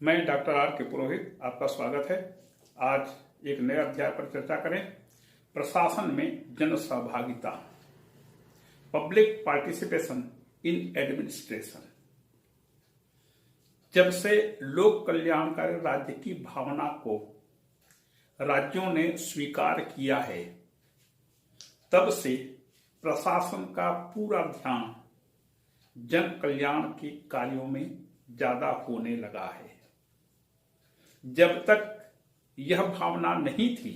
मैं doctor R के पुरोहित, आपका स्वागत है। आज एक नए अध्याय पर चर्चा करें। प्रशासन में जन सहभागिता, पब्लिक पार्टिसिपेशन इन एडमिनिस्ट्रेशन। जब से लोक कल्याणकारी राज्य की भावना को राज्यों ने स्वीकार किया है, तब से प्रशासन का पूरा ध्यान जन कल्याण के कार्यों में ज्यादा होने लगा है। जब तक यह भावना नहीं थी,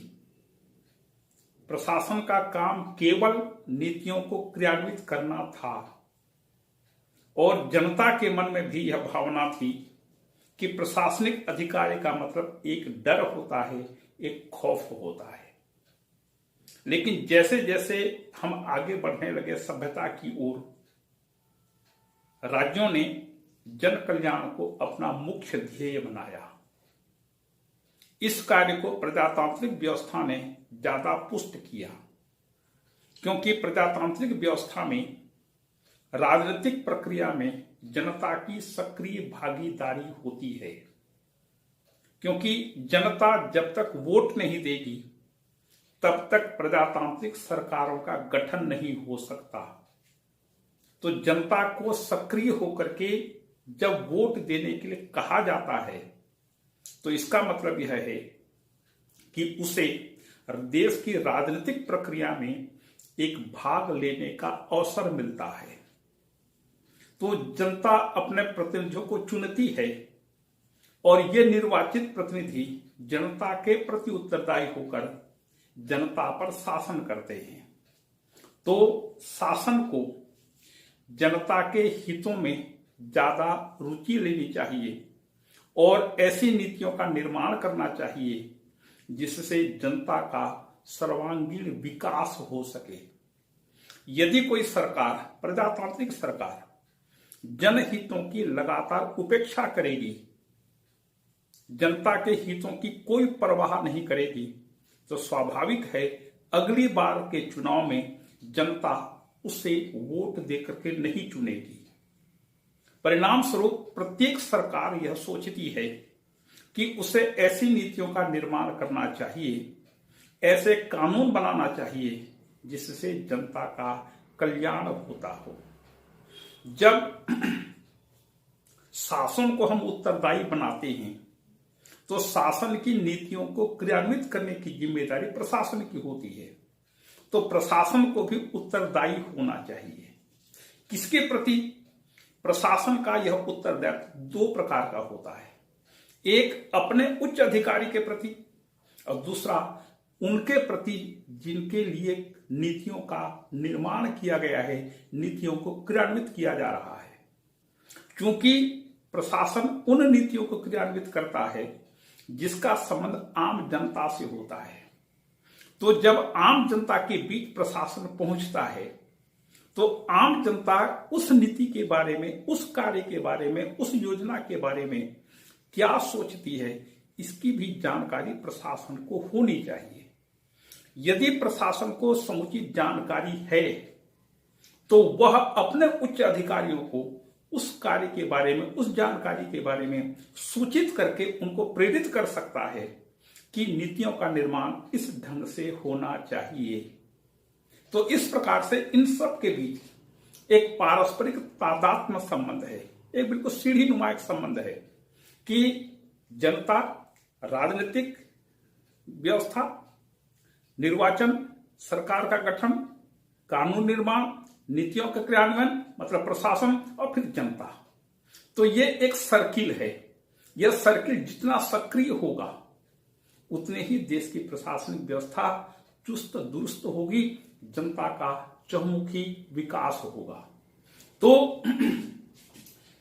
प्रशासन का काम केवल नीतियों को क्रियान्वित करना था और जनता के मन में भी यह भावना थी कि प्रशासनिक अधिकारी का मतलब एक डर होता है, एक खौफ होता है। लेकिन जैसे जैसे हम आगे बढ़ने लगे सभ्यता की ओर, राज्यों ने जन कल्याण को अपना मुख्य ध्येय बनाया। इस कार्य को प्रजातांत्रिक व्यवस्था ने ज्यादा पुष्ट किया, क्योंकि प्रजातांत्रिक व्यवस्था में राजनीतिक प्रक्रिया में जनता की सक्रिय भागीदारी होती है। क्योंकि जनता जब तक वोट नहीं देगी, तब तक प्रजातांत्रिक सरकारों का गठन नहीं हो सकता। तो जनता को सक्रिय होकर के जब वोट देने के लिए कहा जाता है, तो इसका मतलब यह है कि उसे देश की राजनीतिक प्रक्रिया में एक भाग लेने का अवसर मिलता है। तो जनता अपने प्रतिनिधियों को चुनती है और ये निर्वाचित प्रतिनिधि जनता के प्रति उत्तरदायी होकर जनता पर शासन करते हैं। तो शासन को जनता के हितों में ज्यादा रुचि लेनी चाहिए और ऐसी नीतियों का निर्माण करना चाहिए जिससे जनता का सर्वांगीण विकास हो सके। यदि कोई सरकार, प्रजातांत्रिक सरकार, जनहितों की लगातार उपेक्षा करेगी, जनता के हितों की कोई परवाह नहीं करेगी, तो स्वाभाविक है अगली बार के चुनाव में जनता उसे वोट देकर के नहीं चुनेगी। परिणाम स्वरूप प्रत्येक सरकार यह सोचती है कि उसे ऐसी नीतियों का निर्माण करना चाहिए, ऐसे कानून बनाना चाहिए जिससे जनता का कल्याण होता हो। जब शासन को हम उत्तरदायी बनाते हैं, तो शासन की नीतियों को क्रियान्वित करने की जिम्मेदारी प्रशासन की होती है। तो प्रशासन को भी उत्तरदायी होना चाहिए। किसके प्रति? प्रशासन का यह उत्तरदायित्व दो प्रकार का होता है। एक अपने उच्च अधिकारी के प्रति और दूसरा उनके प्रति जिनके लिए नीतियों का निर्माण किया गया है, नीतियों को क्रियान्वित किया जा रहा है। क्योंकि प्रशासन उन नीतियों को क्रियान्वित करता है जिसका संबंध आम जनता से होता है। तो जब आम जनता के बीच प्रशासन पहुंचता है, तो आम जनता उस नीति के बारे में, उस कार्य के बारे में, उस योजना के बारे में क्या सोचती है, इसकी भी जानकारी प्रशासन को होनी चाहिए। यदि प्रशासन को समुचित जानकारी है, तो वह अपने उच्च अधिकारियों को उस कार्य के बारे में, उस जानकारी के बारे में सूचित करके उनको प्रेरित कर सकता है कि नीतियों का निर्माण इस ढंग से होना चाहिए। तो इस प्रकार से इन सब के बीच एक पारस्परिक तादात्म्य संबंध है, एक बिल्कुल सीढ़ी नुमा एक संबंध है कि जनता, राजनीतिक व्यवस्था, निर्वाचन, सरकार का गठन, कानून निर्माण, नीतियों का क्रियान्वयन मतलब प्रशासन और फिर जनता। तो ये एक सर्किल है। यह सर्किल जितना सक्रिय होगा, उतने ही देश की प्रशासनिक व्यवस्था चुस्त दुरुस्त होगी, जनता का चहुमुखी विकास होगा। तो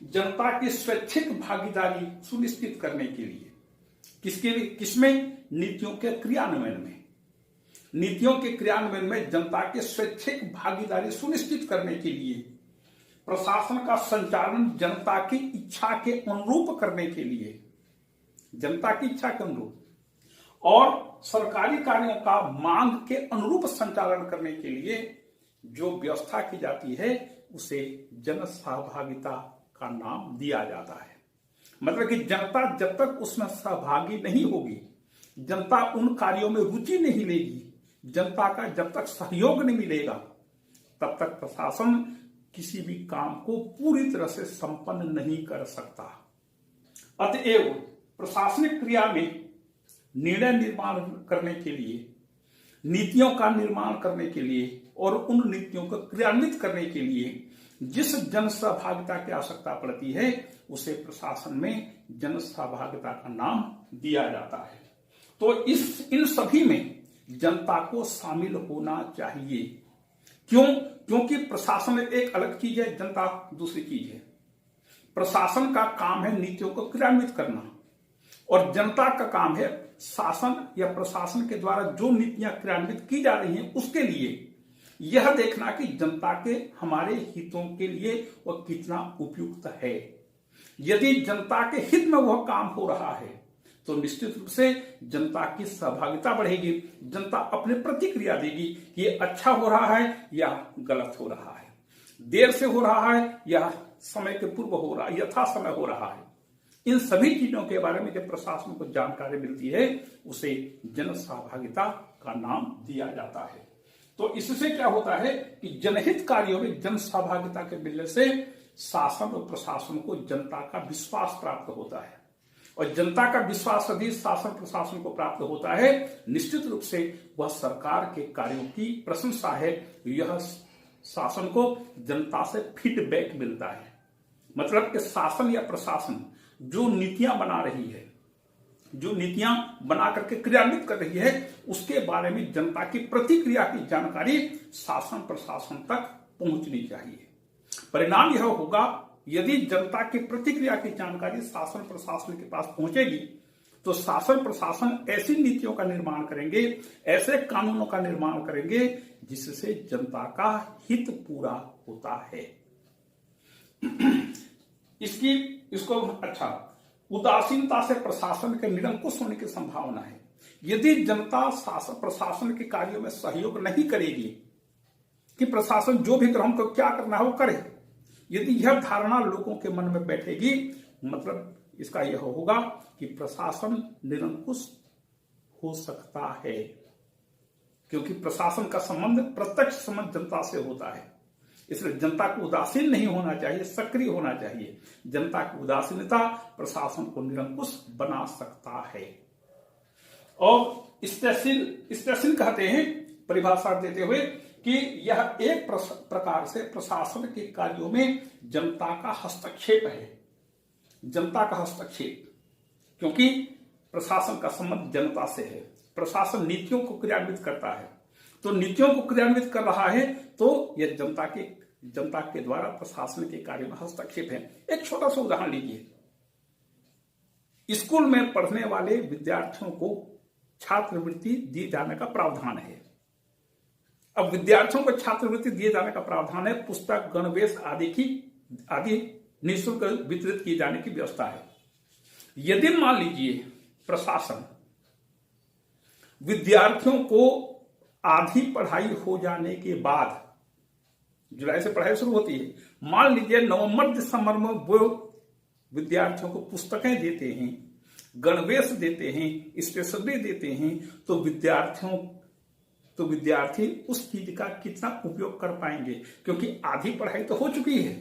जनता की स्वैच्छिक भागीदारी सुनिश्चित करने के लिए किसमें? नीतियों के क्रियान्वयन में। नीतियों के क्रियान्वयन में जनता की स्वैच्छिक भागीदारी सुनिश्चित करने के लिए प्रशासन का संचालन जनता की इच्छा के अनुरूप करने के लिए, जनता की इच्छा के अनुरूप और सरकारी कार्यों का मांग के अनुरूप संचालन करने के लिए जो व्यवस्था की जाती है, उसे जन सहभागिता का नाम दिया जाता है। मतलब कि जनता जब तक उसमें सहभागी नहीं होगी, जनता उन कार्यों में रुचि नहीं लेगी, जनता का जब तक सहयोग नहीं मिलेगा, तब तक प्रशासन किसी भी काम को पूरी तरह से संपन्न नहीं कर सकता। अतएव प्रशासनिक क्रिया में निर्णय निर्माण करने के लिए, नीतियों का निर्माण करने के लिए और उन नीतियों को क्रियान्वित करने के लिए जिस जन सहभागिता की आवश्यकता पड़ती है, उसे प्रशासन में जन सहभागिता का नाम दिया जाता है। तो इन सभी में जनता को शामिल होना चाहिए। क्यों? क्योंकि प्रशासन एक अलग चीज है, जनता दूसरी चीज है। प्रशासन का काम है नीतियों को क्रियान्वित करना और जनता का काम है शासन या प्रशासन के द्वारा जो नीतियां क्रियान्वित की जा रही हैं उसके लिए यह देखना कि जनता के हमारे हितों के लिए वह कितना उपयुक्त है। यदि जनता के हित में वह काम हो रहा है तो निश्चित रूप से जनता की सहभागिता बढ़ेगी, जनता अपने प्रतिक्रिया देगी कि ये अच्छा हो रहा है या गलत हो रहा है, देर से हो रहा है या समय के पूर्व हो रहा है, यथा समय हो रहा है। इन सभी चीजों के बारे में जब प्रशासन को जानकारी मिलती है उसे जन सहभागिता का नाम दिया जाता है। तो इससे क्या होता है कि जनहित कार्यों में जन सहभागिता के मिलने से शासन और प्रशासन को जनता का विश्वास प्राप्त होता है और जनता का विश्वास यदि शासन प्रशासन को प्राप्त होता है, निश्चित रूप से वह सरकार के कार्यों की प्रशंसा है। यह शासन को जनता से फीडबैक मिलता है, मतलब कि शासन या प्रशासन जो नीतियां बना रही है, जो नीतियां बना करके क्रियान्वित कर रही है, उसके बारे में जनता की प्रतिक्रिया की जानकारी शासन प्रशासन तक पहुंचनी चाहिए। परिणाम यह होगा, यदि जनता की प्रतिक्रिया की जानकारी शासन प्रशासन के पास पहुंचेगी तो शासन प्रशासन ऐसी नीतियों का निर्माण करेंगे, ऐसे कानूनों का निर्माण करेंगे जिससे जनता का हित पूरा होता है। इसको उदासीनता से प्रशासन के निरंकुश होने की संभावना है। यदि जनता शासन प्रशासन के कार्यों में सहयोग नहीं करेगी कि प्रशासन जो भी ग्रहण को क्या करना है वो करे, यदि यह धारणा लोगों के मन में बैठेगी, मतलब इसका यह होगा कि प्रशासन निरंकुश हो सकता है, क्योंकि प्रशासन का संबंध प्रत्यक्ष संबंध जनता से होता है। इसलिए जनता को उदासीन नहीं होना चाहिए, सक्रिय होना चाहिए। जनता की उदासीनता प्रशासन को निरंकुश बना सकता है। और स्टेसिल कहते हैं परिभाषा देते हुए कि यह एक प्रकार से प्रशासन के कार्यों में जनता का हस्तक्षेप है। जनता का हस्तक्षेप, क्योंकि प्रशासन का संबंध जनता से है। प्रशासन नीतियों को क्रियान्वित करता है, तो नीतियों को क्रियान्वित कर रहा है तो यह जनता के द्वारा प्रशासन के कार्य में हस्तक्षेप है। एक छोटा सा उदाहरण लीजिए। स्कूल में पढ़ने वाले विद्यार्थियों को छात्रवृत्ति दिए जाने का प्रावधान है। अब विद्यार्थियों को छात्रवृत्ति दिए जाने का प्रावधान है, पुस्तक, गणवेश आदि निःशुल्क वितरित किए जाने की व्यवस्था है। यदि मान लीजिए प्रशासन विद्यार्थियों को आधी पढ़ाई हो जाने के बाद, जुलाई से पढ़ाई शुरू होती है, मान लीजिए नवंबर दिसंबर में वो विद्यार्थियों को पुस्तकें देते हैं, गणवेश देते हैं, स्टेशनरी देते हैं, तो विद्यार्थी उस चीज का कितना उपयोग कर पाएंगे, क्योंकि आधी पढ़ाई तो हो चुकी है।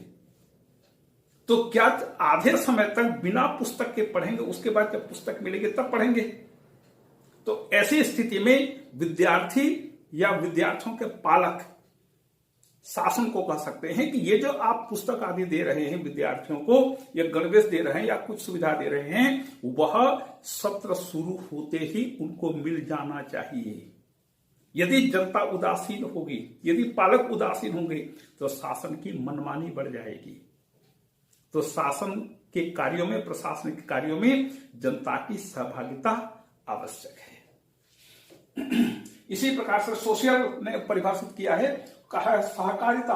तो क्या आधे समय तक बिना पुस्तक के पढ़ेंगे, उसके बाद जब पुस्तक मिलेगी तब पढ़ेंगे? तो ऐसी स्थिति में विद्यार्थी या विद्यार्थियों के पालक शासन को कह सकते हैं कि ये जो आप पुस्तक आदि दे रहे हैं विद्यार्थियों को, या गणवेश दे रहे हैं या कुछ सुविधा दे रहे हैं, वह सत्र शुरू होते ही उनको मिल जाना चाहिए। यदि जनता उदासीन होगी, यदि पालक उदासीन होंगे, तो शासन की मनमानी बढ़ जाएगी। तो शासन के कार्यों में, प्रशासन के कार्यों में जनता की सहभागिता आवश्यक है। इसी प्रकार से सोशियल ने परिभाषित किया है, कहा है सहकारिता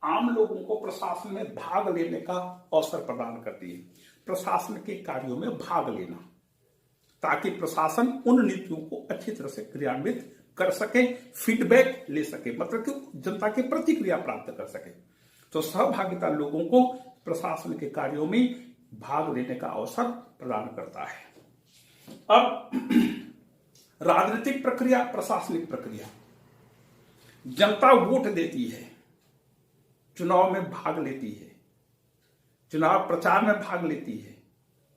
आम लोगों को प्रशासन में भाग लेने का अवसर प्रदान करती है। प्रशासन के कार्यों में भाग लेना, ताकि प्रशासन उन नीतियों को अच्छी तरह से क्रियान्वित कर सके, फीडबैक ले सके, मतलब कि जनता की प्रतिक्रिया प्राप्त कर सके। तो सहभागिता लोगों को प्रशासन के कार्यों में भाग लेने का अवसर प्रदान करता है। अब राजनीतिक प्रक्रिया, प्रशासनिक प्रक्रिया। जनता वोट देती है, चुनाव में भाग लेती है, चुनाव प्रचार में भाग लेती है।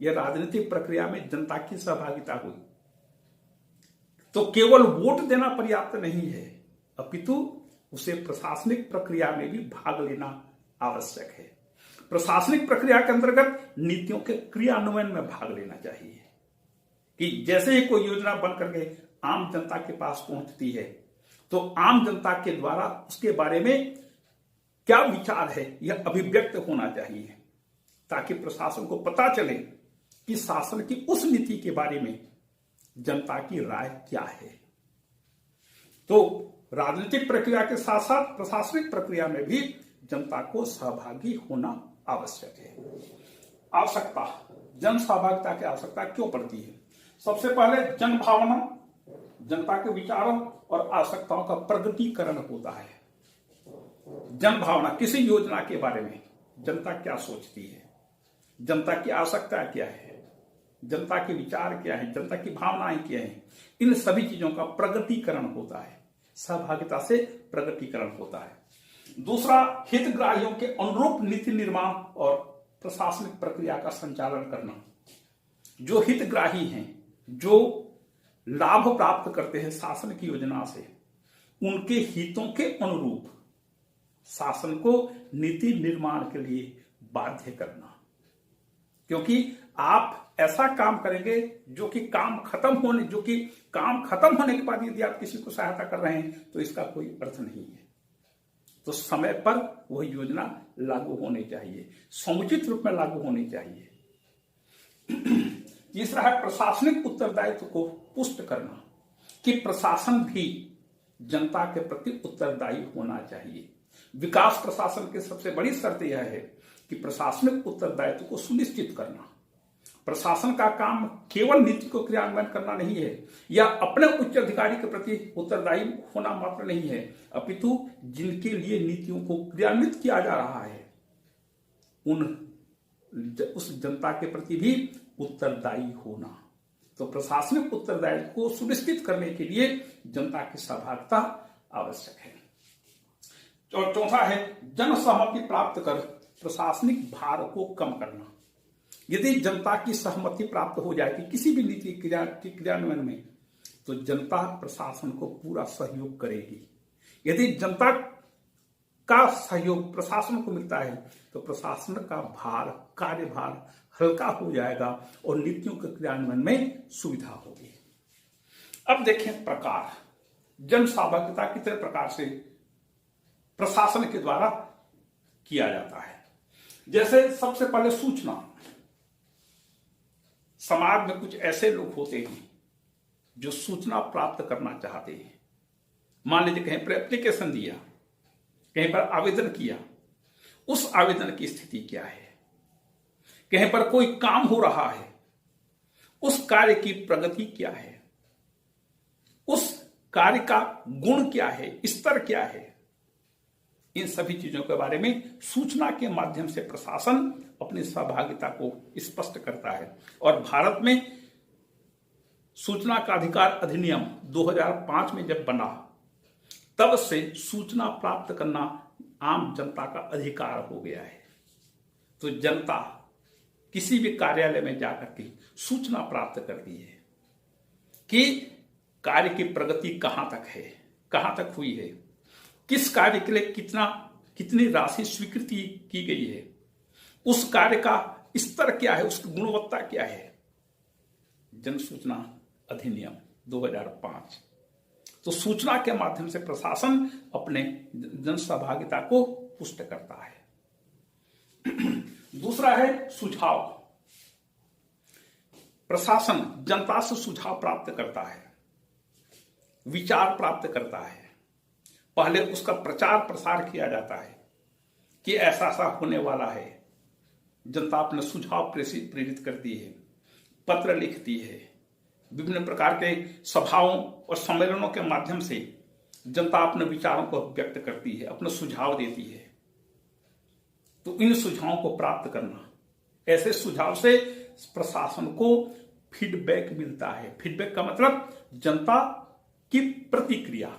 यह राजनीतिक प्रक्रिया में जनता की सहभागिता हुई। तो केवल वोट देना पर्याप्त नहीं है, अपितु उसे प्रशासनिक प्रक्रिया में भी भाग लेना आवश्यक है। प्रशासनिक प्रक्रिया के अंतर्गत नीतियों के क्रियान्वयन में भाग लेना चाहिए कि जैसे ही कोई योजना बन करके आम जनता के पास पहुंचती है तो आम जनता के द्वारा उसके बारे में क्या विचार है यह अभिव्यक्त होना चाहिए, ताकि प्रशासन को पता चले कि शासन की उस नीति के बारे में जनता की राय क्या है। तो राजनीतिक प्रक्रिया के साथ साथ प्रशासनिक प्रक्रिया में भी जनता को सहभागी होना आवश्यक है। आवश्यकता, जन सहभागिता की आवश्यकता क्यों पड़ती है? सबसे पहले जन भावना, जनता के विचारों और आवश्यकताओं का प्रगटीकरण होता है। जन भावना, किसी योजना के बारे में जनता क्या सोचती है, जनता की आवश्यकता क्या है, जनता के विचार क्या है, जनता की भावनाएं क्या है, इन सभी चीजों का प्रगटीकरण होता है। सहभागिता से प्रगटीकरण होता है। दूसरा, हितग्राहियों के अनुरूप नीति निर्माण और प्रशासनिक प्रक्रिया का संचालन करना। जो हितग्राही हैं, जो लाभ प्राप्त करते हैं शासन की योजना से, उनके हितों के अनुरूप शासन को नीति निर्माण के लिए बाध्य करना। क्योंकि आप ऐसा काम करेंगे जो कि काम खत्म होने के बाद यदि आप किसी को सहायता कर रहे हैं तो इसका कोई अर्थ नहीं है। तो समय पर वह योजना लागू होनी चाहिए, समुचित रूप में लागू होनी चाहिए। तीसरा है प्रशासनिक उत्तरदायित्व को पुष्ट करना, कि प्रशासन भी जनता के प्रति उत्तरदायी होना चाहिए। विकास प्रशासन की सबसे बड़ी शर्त यह है कि प्रशासनिक उत्तरदायित्व को सुनिश्चित करना। प्रशासन का काम केवल नीति को क्रियान्वयन करना नहीं है या अपने उच्च अधिकारी के प्रति उत्तरदायी होना मात्र नहीं है, अपितु जिनके लिए नीतियों को क्रियान्वित किया जा रहा है उस जनता के प्रति भी उत्तरदायी होना। तो प्रशासनिक उत्तरदायित्व को सुनिश्चित करने के लिए जनता की सहभागिता आवश्यक है। और चौथा है जन सहमति प्राप्त कर प्रशासनिक भार को कम करना। यदि जनता की सहमति प्राप्त हो जाएगी किसी भी नीति क्रियान्वयन में, तो जनता प्रशासन को पूरा सहयोग करेगी। यदि जनता का सहयोग प्रशासन को मिलता है तो प्रशासन का कार्यभार हल्का हो जाएगा और नीतियों के क्रियान्वयन में सुविधा होगी। अब देखें प्रकार, जन सहभागिता कितने प्रकार से प्रशासन के द्वारा किया जाता है। जैसे सबसे पहले सूचना। समाज में कुछ ऐसे लोग होते हैं जो सूचना प्राप्त करना चाहते हैं। मान लीजिए कहीं पर एप्लीकेशन दिया, कहीं पर आवेदन किया, उस आवेदन की स्थिति क्या है, कहीं पर कोई काम हो रहा है, उस कार्य की प्रगति क्या है, उस कार्य का गुण क्या है, स्तर क्या है, इन सभी चीजों के बारे में सूचना के माध्यम से प्रशासन अपनी सहभागिता को स्पष्ट करता है। और भारत में सूचना का अधिकार अधिनियम 2005 में जब बना, तब से सूचना प्राप्त करना आम जनता का अधिकार हो गया है। तो जनता किसी भी कार्यालय में जाकर के सूचना प्राप्त करती है कि कार्य की प्रगति कहां तक है, कहां तक हुई है, किस कार्य के लिए कितनी राशि स्वीकृति की गई है, उस कार्य का स्तर क्या है, उसकी गुणवत्ता क्या है। जन सूचना अधिनियम 2005। तो सूचना के माध्यम से प्रशासन अपने जन सहभागिता को पुष्ट करता है। दूसरा है सुझाव। प्रशासन जनता से सुझाव प्राप्त करता है, विचार प्राप्त करता है। पहले उसका प्रचार प्रसार किया जाता है कि ऐसा ऐसा होने वाला है। जनता अपने सुझाव प्रेरित करती है, पत्र लिखती है, विभिन्न प्रकार के सभाओं और सम्मेलनों के माध्यम से जनता अपने विचारों को व्यक्त करती है, अपने सुझाव देती है। तो इन सुझावों को प्राप्त करना, ऐसे सुझाव से प्रशासन को फीडबैक मिलता है। फीडबैक का मतलब जनता की प्रतिक्रिया,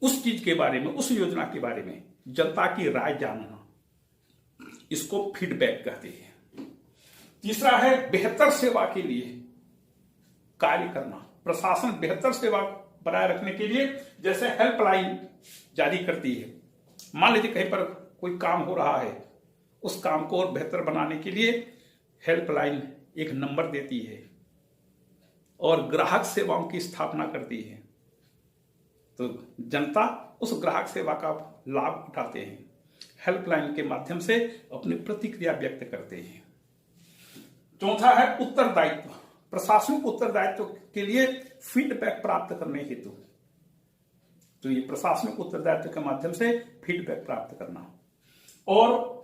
उस चीज के बारे में, उस योजना के बारे में जनता की राय जानना, इसको फीडबैक कहते हैं। तीसरा है बेहतर सेवा के लिए कार्य करना। प्रशासन बेहतर सेवा बनाए रखने के लिए जैसे हेल्पलाइन जारी करती है। मान लीजिए कहीं पर कोई काम हो रहा है, उस काम को और बेहतर बनाने के लिए हेल्पलाइन एक नंबर देती है और ग्राहक सेवाओं की स्थापना करती है। तो जनता उस ग्राहक सेवा का लाभ उठाते हैं, हेल्पलाइन के माध्यम से अपनी प्रतिक्रिया व्यक्त करते हैं। चौथा है उत्तरदायित्व। प्रशासनिक उत्तरदायित्व के लिए फीडबैक प्राप्त करने हेतु, तो ये प्रशासनिक उत्तरदायित्व के माध्यम से फीडबैक प्राप्त करना। और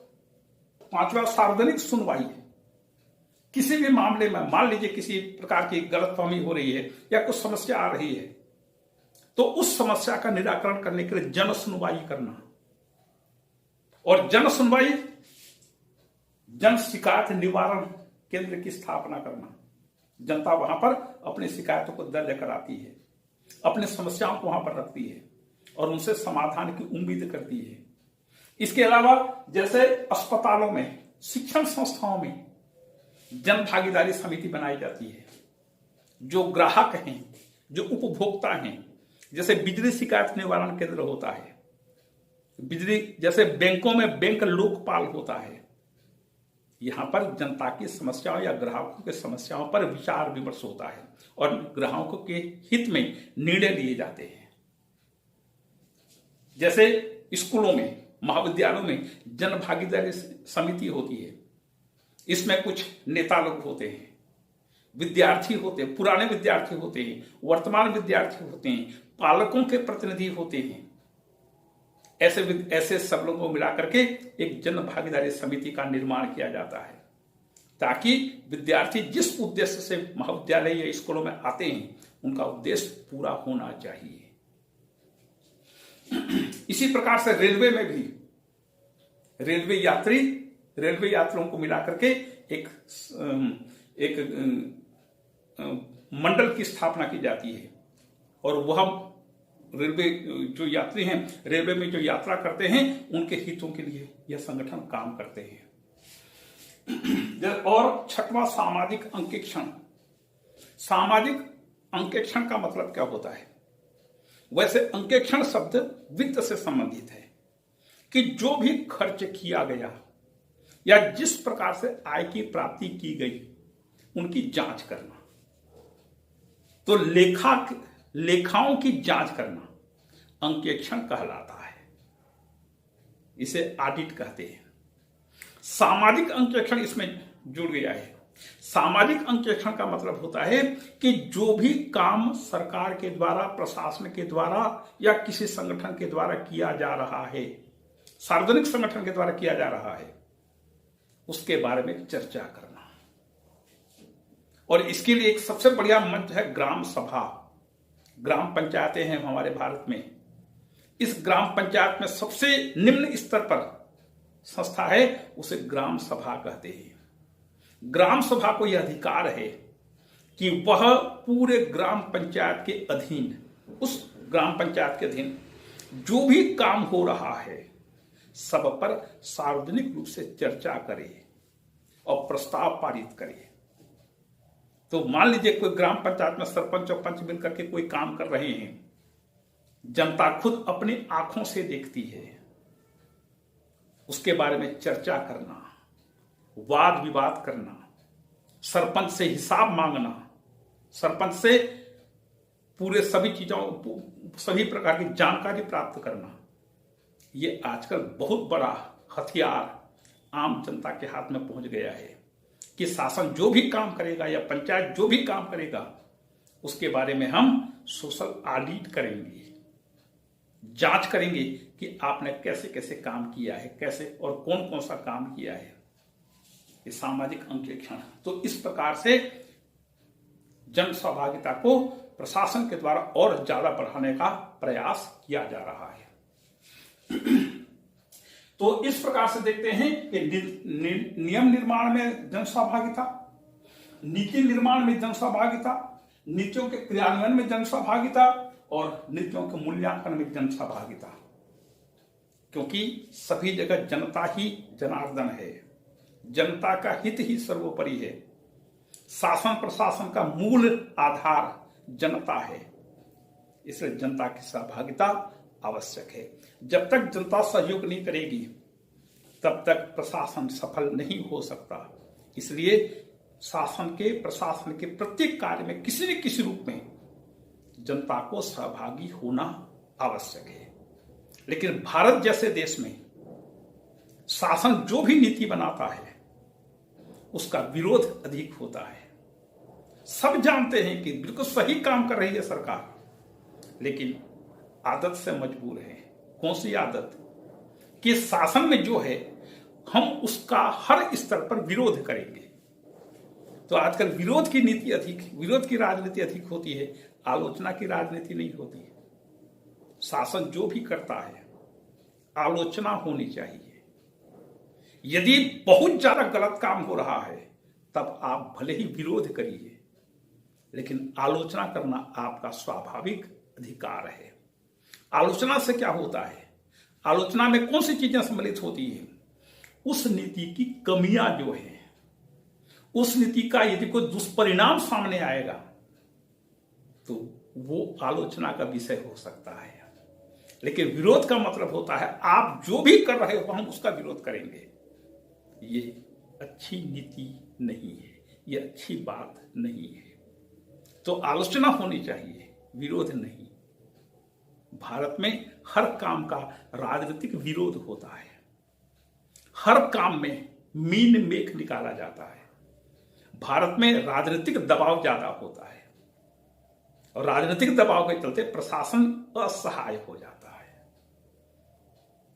पांचवा सार्वजनिक सुनवाई। किसी भी मामले में मान लीजिए किसी प्रकार की गलतफहमी हो रही है या कुछ समस्या आ रही है, तो उस समस्या का निराकरण करने के लिए जन सुनवाई करना। और जन सुनवाई, जन शिकायत निवारण केंद्र की स्थापना करना। जनता वहां पर अपनी शिकायतों को दर्ज कराती है, अपनी समस्याओं को वहां पर रखती है और उनसे समाधान की उम्मीद करती है। इसके अलावा जैसे अस्पतालों में, शिक्षण संस्थाओं में जन भागीदारी समिति बनाई जाती है। जो ग्राहक हैं, जो उपभोक्ता हैं, जैसे बिजली शिकायत निवारण केंद्र होता है, बिजली जैसे बैंकों में बैंक लोकपाल होता है, यहां पर जनता की समस्याओं या ग्राहकों की समस्याओं पर विचार विमर्श होता है और ग्राहकों के हित में निर्णय लिए जाते हैं। जैसे स्कूलों में, महाविद्यालयों में जन भागीदारी समिति होती है। इसमें कुछ नेता लोग होते हैं, विद्यार्थी होते हैं, पुराने विद्यार्थी होते हैं, वर्तमान विद्यार्थी होते हैं, पालकों के प्रतिनिधि होते हैं। ऐसे सब लोगों को मिलाकर के एक जन भागीदारी समिति का निर्माण किया जाता है, ताकि विद्यार्थी जिस उद्देश्य से महाविद्यालय या स्कूलों में आते हैं, उनका उद्देश्य पूरा होना चाहिए। इसी प्रकार से रेलवे में भी रेलवे यात्रियों को मिलाकर के एक मंडल की स्थापना की जाती है और वह रेलवे जो यात्री हैं, रेलवे में जो यात्रा करते हैं, उनके हितों के लिए यह संगठन काम करते हैं। और छठवां सामाजिक अंकेक्षण। सामाजिक अंकेक्षण का मतलब क्या होता है? वैसे अंकेक्षण शब्द वित्त से संबंधित है कि जो भी खर्च किया गया या जिस प्रकार से आय की प्राप्ति की गई, उनकी जांच करना। तो लेखाओं की जांच करना अंकेक्षण कहलाता है। इसे ऑडिट कहते हैं। सामाजिक अंकेक्षण इसमें जुड़ गया है। सामाजिक अंकेक्षण का मतलब होता है कि जो भी काम सरकार के द्वारा, प्रशासन के द्वारा या किसी संगठन के द्वारा किया जा रहा है, सार्वजनिक संगठन के द्वारा किया जा रहा है, उसके बारे में चर्चा करना। और इसके लिए एक सबसे बढ़िया मंच है ग्राम सभा। ग्राम पंचायतें हैं हमारे भारत में। इस ग्राम पंचायत में सबसे निम्न स्तर पर संस्था है, उसे ग्राम सभा कहते हैं। ग्राम सभा को यह अधिकार है कि वह पूरे ग्राम पंचायत के अधीन, उस ग्राम पंचायत के अधीन जो भी काम हो रहा है, सब पर सार्वजनिक रूप से चर्चा करे और प्रस्ताव पारित करे। तो मान लीजिए कोई ग्राम पंचायत में सरपंच और पंच मिलकर के कोई काम कर रहे हैं, जनता खुद अपनी आंखों से देखती है, उसके बारे में चर्चा करना, वाद विवाद करना, सरपंच से हिसाब मांगना, सरपंच से पूरे सभी चीजों, सभी प्रकार की जानकारी प्राप्त करना, ये आजकल बहुत बड़ा हथियार आम जनता के हाथ में पहुंच गया है कि शासन जो भी काम करेगा या पंचायत जो भी काम करेगा, उसके बारे में हम सोशल ऑडिट करेंगे, जांच करेंगे कि आपने कैसे कैसे काम किया है, कैसे और कौन कौन सा काम किया है। ये सामाजिक अंकेक्षण। तो इस प्रकार से जन सहभागिता को प्रशासन के द्वारा और ज्यादा बढ़ाने का प्रयास किया जा रहा है। तो इस प्रकार से देखते हैं कि नियम निर्माण में जनसहभागिता, नीति निर्माण में जनसहभागिता, नीतियों के क्रियान्वयन में जनसहभागिता और नीतियों के मूल्यांकन में जनसहभागिता, क्योंकि सभी जगह जनता ही जनार्दन है, जनता का हित ही सर्वोपरि है। शासन प्रशासन का मूल आधार जनता है, इसलिए जनता की सहभागिता आवश्यक है। जब तक जनता सहयोग नहीं करेगी तब तक प्रशासन सफल नहीं हो सकता। इसलिए शासन के प्रशासन के प्रत्येक कार्य में किसी न किसी रूप में जनता को सहभागी होना आवश्यक है। लेकिन भारत जैसे देश में शासन जो भी नीति बनाता है उसका विरोध अधिक होता है। सब जानते हैं कि बिल्कुल सही काम कर रही है सरकार, लेकिन आदत से मजबूर है। कौन सी आदत? कि शासन में जो है हम उसका हर स्तर पर विरोध करेंगे। तो आजकल विरोध की नीति अधिक, विरोध की राजनीति अधिक होती है, आलोचना की राजनीति नहीं होती है। शासन जो भी करता है आलोचना होनी चाहिए। यदि बहुत ज्यादा गलत काम हो रहा है तब आप भले ही विरोध करिए, लेकिन आलोचना करना आपका स्वाभाविक अधिकार है। आलोचना से क्या होता है? आलोचना में कौन सी चीजें सम्मिलित होती है? उस नीति की कमियां जो है, उस नीति का यदि कोई दुष्परिणाम सामने आएगा तो वो आलोचना का विषय हो सकता है। लेकिन विरोध का मतलब होता है आप जो भी कर रहे हो हम उसका विरोध करेंगे। ये अच्छी नीति नहीं है, ये अच्छी बात नहीं है। तो आलोचना होनी चाहिए, विरोध नहीं। भारत में हर काम का राजनीतिक विरोध होता है, हर काम में मीन मेख निकाला जाता है। भारत में राजनीतिक दबाव ज्यादा होता है और राजनीतिक दबाव के चलते प्रशासन असहाय हो जाता है।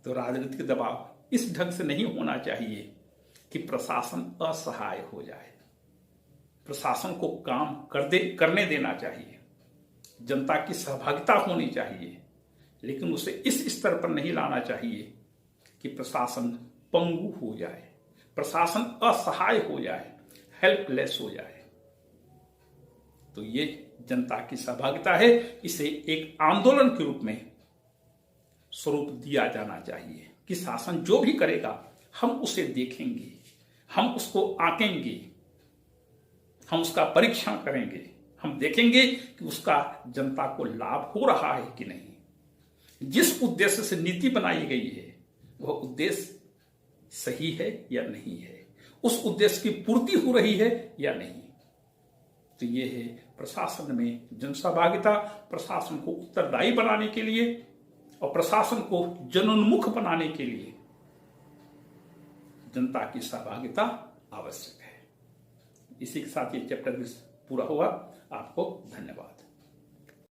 तो राजनीतिक दबाव इस ढंग से नहीं होना चाहिए कि प्रशासन असहाय हो जाए। प्रशासन को काम करने देना चाहिए, जनता की सहभागिता होनी चाहिए, लेकिन उसे इस स्तर पर नहीं लाना चाहिए कि प्रशासन पंगु हो जाए, प्रशासन असहाय हो जाए, हेल्पलेस हो जाए। तो ये जनता की सहभागिता है, इसे एक आंदोलन के रूप में स्वरूप दिया जाना चाहिए कि शासन जो भी करेगा हम उसे देखेंगे, हम उसको आंकेंगे, हम उसका परीक्षण करेंगे, हम देखेंगे कि उसका जनता को लाभ हो रहा है कि नहीं। जिस उद्देश्य से नीति बनाई गई है वह उद्देश्य सही है या नहीं है, उस उद्देश्य की पूर्ति हो रही है या नहीं। तो ये है प्रशासन में जनसहभागिता, प्रशासन को उत्तरदायी बनाने के लिए और प्रशासन को जनोन्मुख बनाने के लिए जनता की सहभागिता आवश्यक है। इसी के साथ ये चैप्टर पूरा हुआ। आपको धन्यवाद।